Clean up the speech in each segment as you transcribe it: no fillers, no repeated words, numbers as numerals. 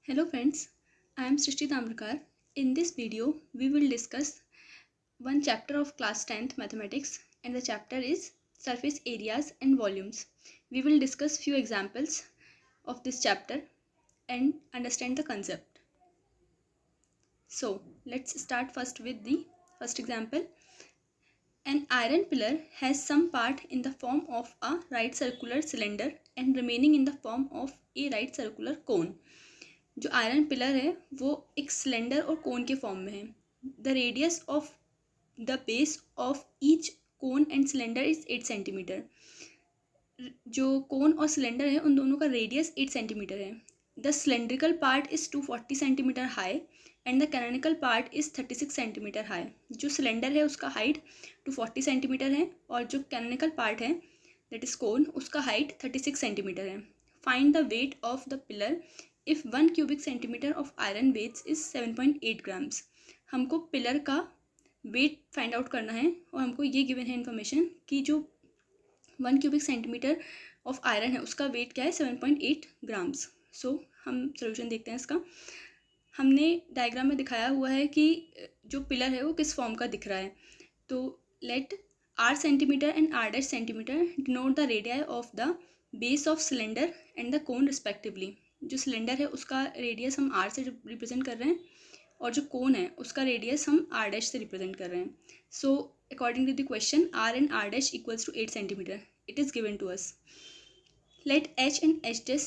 Hello friends, I am Srishti Tamrakar. In this video, we will discuss one chapter of class 10th mathematics and the chapter is surface areas and volumes. We will discuss few examples of this chapter and understand the concept. So, let's start first with the first example. An iron pillar has some part in the form of a right circular cylinder and remaining in the form of a right circular cone. जो iron pillar है वो एक cylinder और कोन के form में है. The radius of the base of each cone and cylinder is 8 centimetre. जो कोन और सिलेंडर है उन दोनों का रेडियस 8 सेंटीमीटर है. The cylindrical part is 240 centimetre high and the canonical part is 36 centimetre high. जो सिलेंडर है उसका हाइट 240 सेंटीमीटर है और जो कैनोनिकल पार्ट है दैट इज़ कोन उसका हाइट 36 सेंटीमीटर है. Find the weight of the pillar if 1 cubic centimetre of iron weights is 7.8 grams. हमको पिलर का वेट फाइंड आउट करना है और हमको ये गिवन है इन्फॉर्मेशन कि जो 1 क्यूबिक सेंटीमीटर ऑफ आयरन है उसका वेट क्या है 7.8 ग्राम्स. सो हम सोल्यूशन देखते हैं इसका. हमने डायग्राम में दिखाया हुआ है कि जो पिलर है वो किस फॉर्म का दिख रहा है. तो let r centimetre and r dash centimetre denote the radii of the base of cylinder and the cone respectively. जो सिलेंडर है उसका रेडियस हम आर से रिप्रेजेंट कर रहे हैं और जो कोन है उसका रेडियस हम आर डैश से रिप्रेजेंट कर रहे हैं. So according to the question r and r dash equals to 8 centimetre. It is given to us. Let h and h dash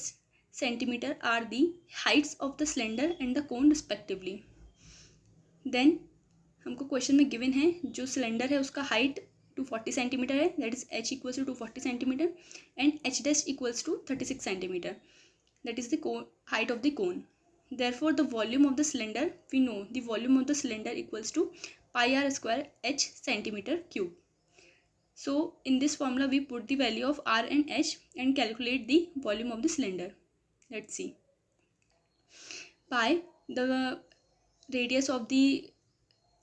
centimetre are the heights of the cylinder and the cone respectively. Then हमको question में given है जो cylinder है उसका height 240 centimetre है that is h equals to 240 centimetre and h dash equals to 36 centimetre. That is the height of the cone. Therefore, the volume of the cylinder, we know the volume of the cylinder equals to pi r square h centimeter cube. So, in this formula, we put the value of r and h and calculate the volume of the cylinder. Let's see. Pi, the radius of the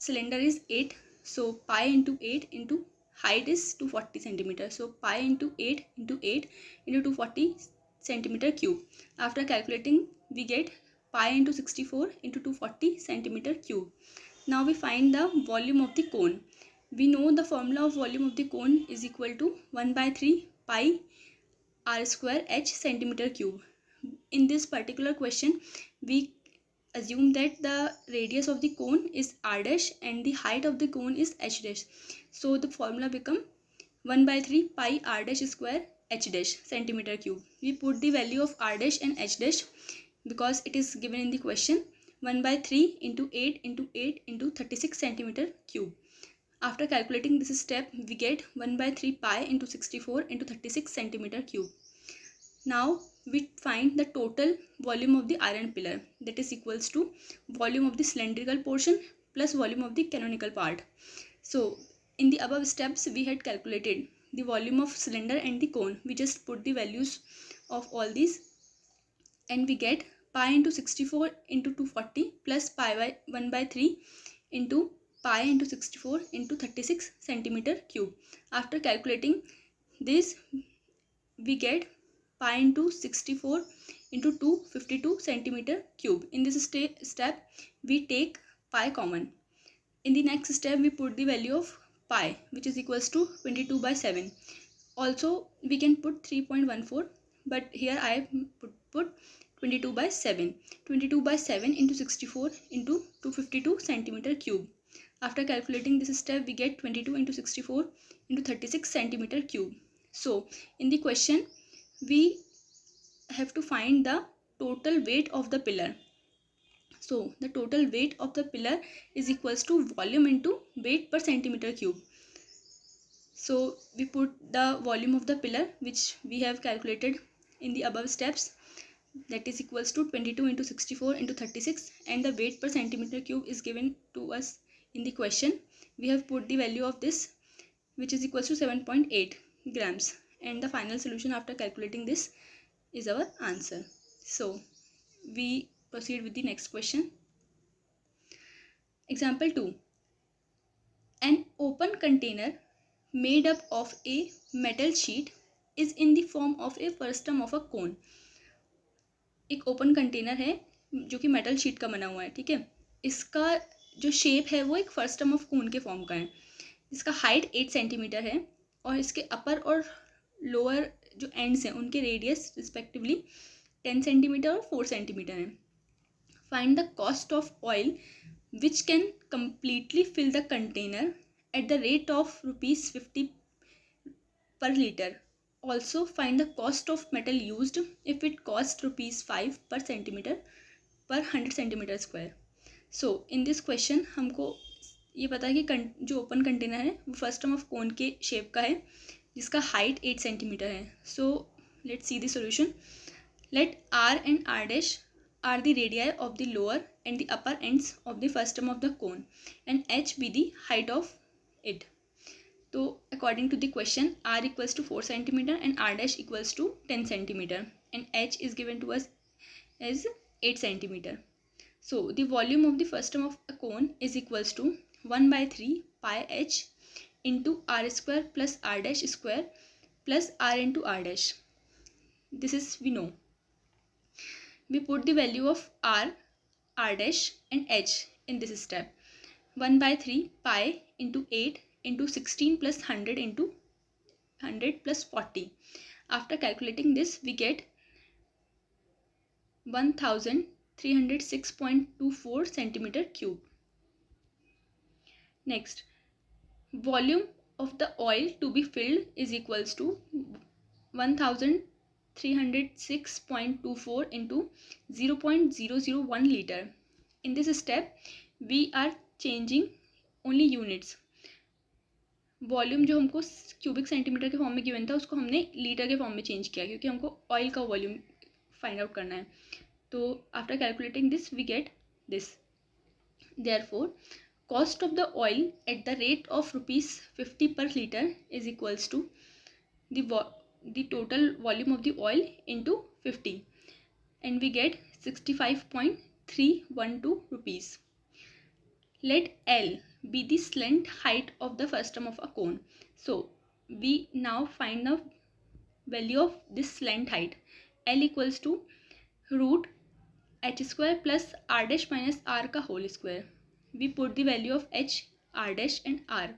cylinder is 8. So, pi into 8 into height is 240 centimeter. So, pi into 8 into 8 into 240 centimeter cube. After calculating we get pi into 64 into 240 centimeter cube. Now we find the volume of the cone. We know the formula of volume of the cone is equal to 1 by 3 pi r square h centimeter cube. In this particular question we assume that the radius of the cone is r dash and the height of the cone is h dash. So the formula become 1 by 3 pi r dash square h dash centimeter cube. We put the value of r dash and h dash because it is given in the question. 1 by 3 into 8 into 8 into 36 centimeter cube. After calculating this step we get 1 by 3 pi into 64 into 36 centimeter cube. Now we find the total volume of the iron pillar, that is equals to volume of the cylindrical portion plus volume of the canonical part. So in the above steps we had calculated the volume of cylinder and the cone. We just put the values of all these and we get pi into 64 into 240 plus pi by 1 by 3 into pi into 64 into 36 centimeter cube. After calculating this we get pi into 64 into 252 centimeter cube. In this step we take pi common. In the next step we put the value of pi which is equals to 22 by 7. Also we can put 3.14 but here I put 22 by 7. 22 by 7 into 64 into 252 centimeter cube. After calculating this step we get 22 into 64 into 36 centimeter cube. So in the question we have to find the total weight of the pillar. So the total weight of the pillar is equals to volume into weight per centimeter cube. So we put the volume of the pillar which we have calculated in the above steps, that is equals to 22 into 64 into 36 and the weight per centimeter cube is given to us in the question. We have put the value of this which is equals to 7.8 grams and the final solution after calculating this is our answer. So we proceed with the next question. Example 2. An open container made up of a metal sheet is in the form of a frustum of a cone. एक open container है जो कि metal sheet का बना हुआ है, ठीक है। इसका जो शेप है वो एक फर्स्ट टर्म ऑफ कोन के फॉर्म का है। इसका हाइट 8 सेंटीमीटर है और इसके अपर और लोअर जो एंड्स हैं उनके रेडियस रिस्पेक्टिवली 10 सेंटीमीटर और 4 सेंटीमीटर है। Find the cost of oil which can completely fill the container at the rate of ₹50 per liter. Also find the cost of metal used if it costs ₹5 per centimeter per 100 centimeter square. So in this question हमको ये पता है कि जो open container है वो first term of cone के shape का है जिसका हाइट 8 सेंटीमीटर है. So let's see the solution. लेट R and R dash are the radii of the lower and the upper ends of the first term of the cone and h be the height of it. So according to the question, R equals to 4 centimeter and R dash equals to 10 centimeter and h is given to us as 8 centimeter. So the volume of the first term of a cone is equals to 1 by 3 pi h into R square plus R dash square plus R into R dash. This is we know. We put the value of R, R dash and h in this step. 1 by 3 pi into 8 into 16 plus 100 into 100 plus 40. After calculating this, we get 1306.24 centimeter cube. Next, volume of the oil to be filled is equals to 1306.24 into 0.001 liter. In this step, we are changing only units. Volume जो हमको cubic centimetre के form में given था उसको हमने litre के form में change किया क्योंकि हमको ऑयल का वॉल्यूम फाइंड आउट करना है. तो after calculating this we get this. Therefore cost of the oil at the rate of ₹50 per liter is equals to the total volume of the oil into 50 and we get 65.312 rupees. Let L be the slant height of the first term of a cone. So we now find the value of this slant height. L equals to root h square plus r dash minus r ka whole square. We put the value of h, r dash and r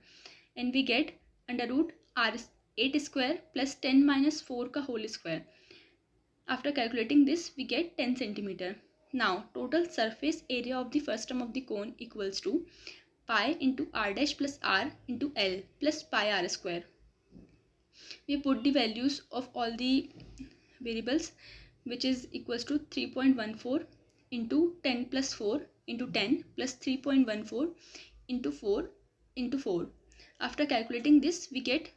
and we get under root r 8 square plus 10 minus 4 ka whole square. After calculating this, we get 10 centimeter. Now, total surface area of the first term of the cone equals to pi into r dash plus r into L plus pi r square. We put the values of all the variables which is equals to 3.14 into 10 plus 4 into 10 plus 3.14 into 4 into 4. After calculating this, we get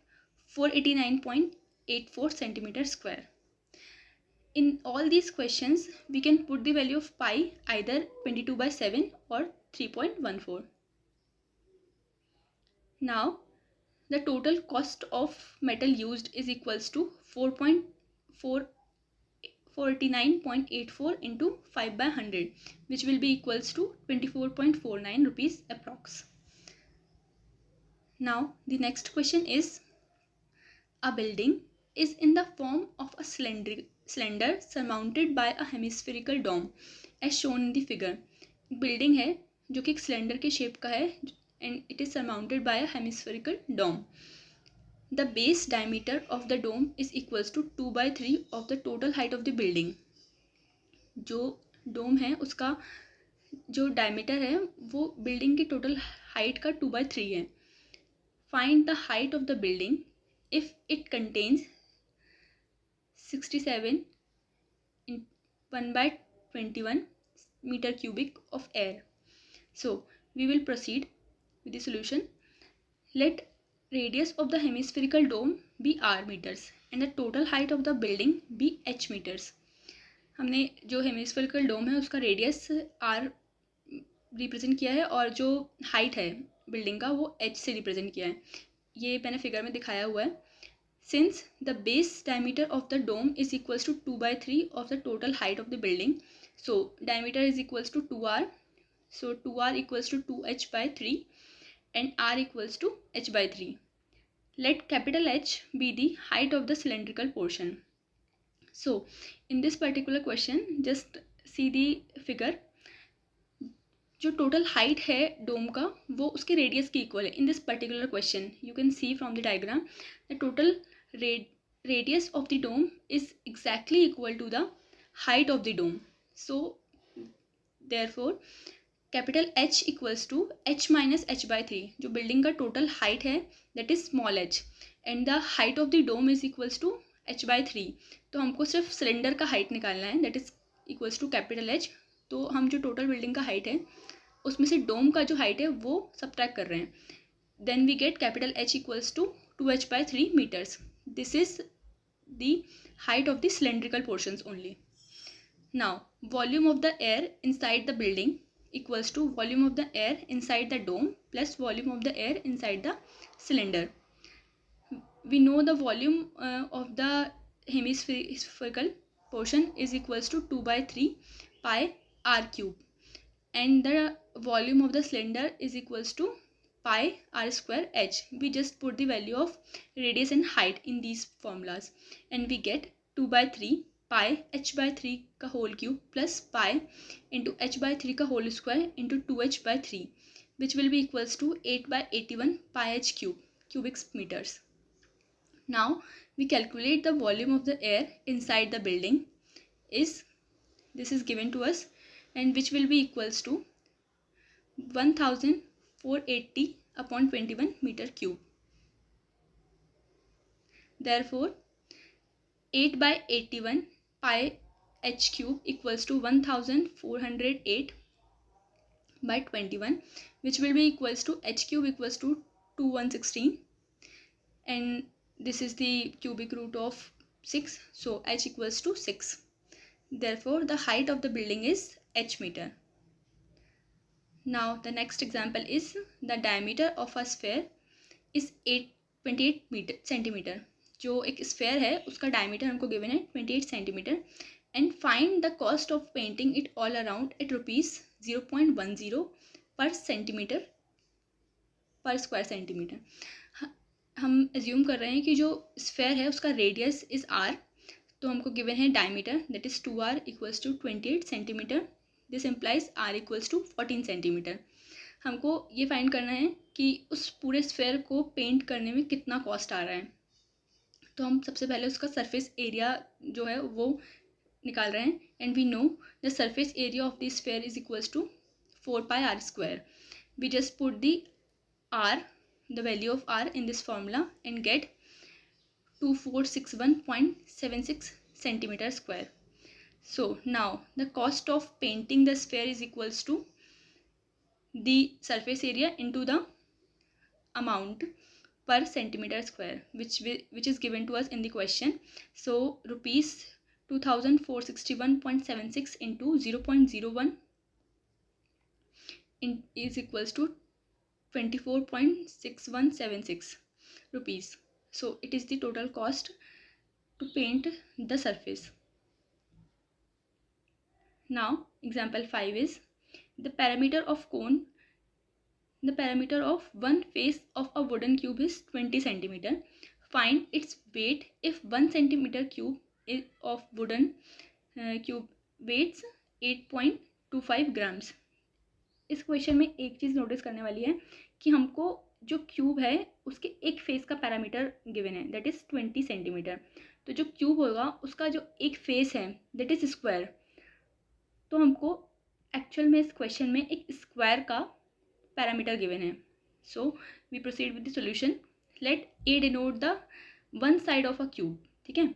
489.84 centimeter square. In all these questions, we can put the value of pi either 22 by 7 or 3.14. Now, the total cost of metal used is equals to 489.84 into 5 by 100, which will be equals to 24.49 rupees approx. Now, the next question is, a building is in the form of a cylinder surmounted by a hemispherical dome as shown in the figure. Building है जो कि एक cylinder के shape का है and it is surmounted by a hemispherical dome. The base diameter of the dome is equals to 2 by 3 of the total height of the building. जो डोम है उसका जो डायमीटर है वो बिल्डिंग की टोटल हाइट का 2 by 3 है. Find the height of the building if it contains 67 in 1 by 21 meter cubic of air. So we will proceed with the solution. Let radius of the hemispherical dome be r meters and the total height of the building be h meters. हमने जो hemispherical डोम है उसका radius r represent किया है और जो height है building का वो h से रिप्रेजेंट किया है. ये मैंने फिगर में दिखाया हुआ है. Since the base diameter of the dome is equals to 2 by 3 of the total height of the building, so diameter is equals to 2r. So 2r equals to 2h by 3 and r equals to h by 3. Let capital H be the height of the cylindrical portion. So in this particular question, just see the figure जो total height है डोम का वो उसके radius की equal है. In this particular question you can see from the diagram the total radius of the dome is exactly equal to the height of the dome. So therefore capital H equals to h minus h by 3. जो building का total height है that is small h and the height of the dome is equals to h by 3. तो हमको सिर्फ cylinder का height निकालना है that is equals to capital H. तो हम जो टोटल बिल्डिंग का हाइट है उसमें से डोम का जो हाइट है वो सब्ट्रैक्ट कर रहे हैं. Then we get capital H equals to 2h by 3 meters. This is the height of the cylindrical portions only. Now volume of the air inside the building equals to volume of the air inside the dome plus volume of the air inside the cylinder. We know the volume of the hemispherical portion is equals to 2 by 3 pi r cube and the volume of the cylinder is equals to pi r square h. We just put the value of radius and height in these formulas and we get 2 by 3 pi h by 3 का whole cube plus pi into h by 3 का whole square into 2h by 3 which will be equals to 8 by 81 pi h cube cubic meters. Now we calculate the volume of the air inside the building is this is given to us and which will be equals to 1480 upon 21 meter cube. Therefore 8 by 81 pi h cube equals to 1408 by 21 which will be equals to h cube equals to 2116 and this is the cubic root of 6, so h equals to 6. Therefore the height of the building is h meter. Now the next example is the diameter of a sphere is 28 centimeter. जो एक sphere है उसका diameter हमको given है 28 centimetre and find the cost of painting it all around at ₹0.10 per centimetre पर square centimetre. हम assume कर रहे हैं कि जो स्फेयर है उसका रेडियस इज r. तो हमको गिवन है diameter that is 2r equals to 28 centimetre. This implies r equals to 14 centimetre. हमको ये फाइंड करना है कि उस पूरे स्फेयर को पेंट करने में कितना कॉस्ट आ रहा है. तो हम सबसे पहले उसका सरफेस एरिया जो है वो निकाल रहे हैं and we know the surface area of the sphere is equals to 4 pi r square. We just put the r, the value of r in this formula and get 2461.76 centimeter square. So now the cost of painting the sphere is equals to the surface area into the amount per centimeter square which is given to us in the question. So rupees 2461.76 into 0.01 is equals to 24.6176 rupees. So it is the total cost to paint the surface. Now example 5 is the perimeter of cone. The perimeter of one face of a wooden cube is 20 centimeter. Find its weight if 1 centimeter cube of wooden cube weighs 8.25 grams. इस question में एक चीज़ notice करने वाली है कि हमको जो cube है उसके एक फेस का पैरामीटर गिवन है दैट इज़ 20 सेंटीमीटर. तो जो क्यूब होगा उसका जो एक फेस है दैट इज़ स्क्वायर. तो हमको एक्चुअल में इस क्वेश्चन में एक स्क्वायर का पैरामीटर गिवन है. So we proceed with the solution. Let a denote the one side of a cube. ठीक है.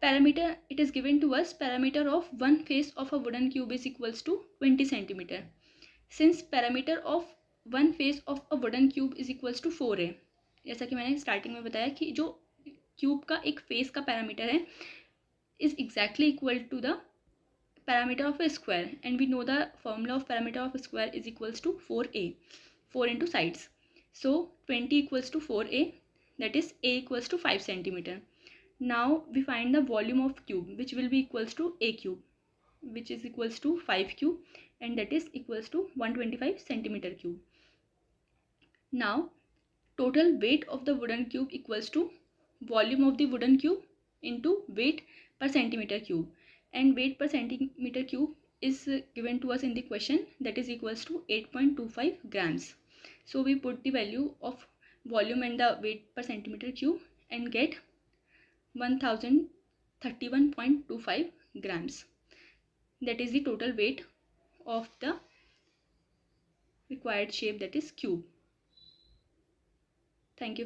Parameter it is given to us parameter of one face of a wooden cube is equals to 20 centimetre. Since parameter of one face of a wooden cube is equals to 4 है, जैसा कि मैंने starting में बताया कि जो cube का एक फेस का पैरामीटर है is exactly equal to the parameter of a square and we know the formula of parameter of a square is equals to 4a, 4 into sides. So 20 equals to 4a, that is a equals to 5 centimeter. Now we find the volume of cube which will be equals to a cube which is equals to 5 cube and that is equals to 125 centimeter cube. Now total weight of the wooden cube equals to volume of the wooden cube into weight per centimeter cube. And weight per centimeter cube is given to us in the question, that is equals to 8.25 grams. So we put the value of volume and the weight per centimeter cube and get 1031.25 grams. That is the total weight of the required shape, that is cube. Thank you.